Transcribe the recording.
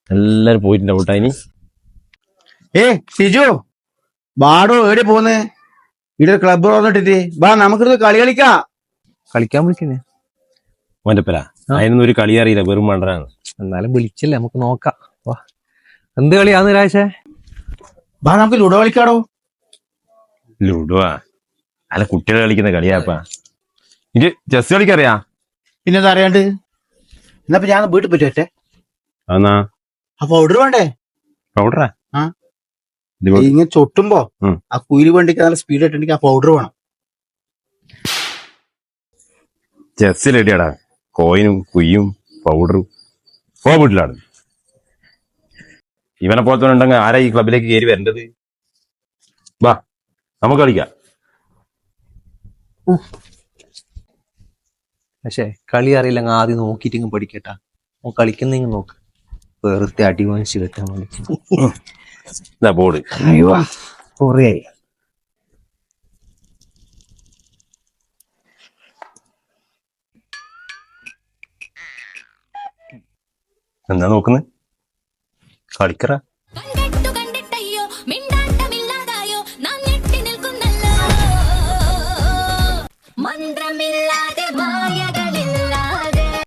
എല്ലാരും പോയിട്ടുണ്ടാവും കേട്ടോ ഇനി. സിജു ബാടോ എവിടെ പോന്ന്? ഇവിടെ ക്ലബ് തുറന്നിട്ടിട്ട് വാ, നമുക്കിത് കളി കളിക്കാം. കളിക്കാൻ വിളിക്കുന്നേ മോന്റെപ്പല അതിനൊന്നും ഒരു കളി അറിയില്ല, വെറും മണ്ടനാണ്. എന്നാലും വിളിച്ചില്ലേ, നമുക്ക് നോക്കാം. വാ, എന്ത് കളിയാന്ന് രാശേ? വാ നമുക്ക് ലുഡോ കളിക്കാടോ. ലുഡുവാ? അല്ല, കുട്ടികൾ കളിക്കുന്ന കളിയാപ്പാ. എനിക്ക് ചെസ് കളിക്കറിയാ. പിന്നെന്താ അറിയാണ്ട്? എന്നപ്പോ ഞാൻ വീട്ടിൽ പറ്റുമറ്റേ. എന്നാ ആ പൗഡർ വേണ്ടേ? പൗഡറാ? ആ ഇങ്ങനെ ചൊട്ടുമ്പോ ആ കുയില് വണ്ടിക്ക് നല്ല സ്പീഡ് ആയിട്ടുണ്ടെങ്കിൽ ആ പൗഡർ വേണം. ചെസ് റെഡിയാടാ, കോയിനും കുയ്യും പൗഡറും വീട്ടിലാണ്. ഇവനെ പോലത്തവനുണ്ടെങ്കിൽ ആരാ ഈ ക്ലബിലേക്ക് കയറി വരേണ്ടത്? വാ നമുക്ക് കളിക്കാം. പക്ഷേ കളി അറിയില്ലെങ്കിൽ ആദ്യം നോക്കിയിട്ട് പഠിക്കട്ടാ. കളിക്കുന്നെങ്കിൽ നോക്ക്, വെറുതെ അടിവാങ്ങിച്ച് കിട്ടാൻ വേണ്ടി. ബോർഡ് കൊറേ എന്താ നോക്കുന്നത്? കളിക്കറ.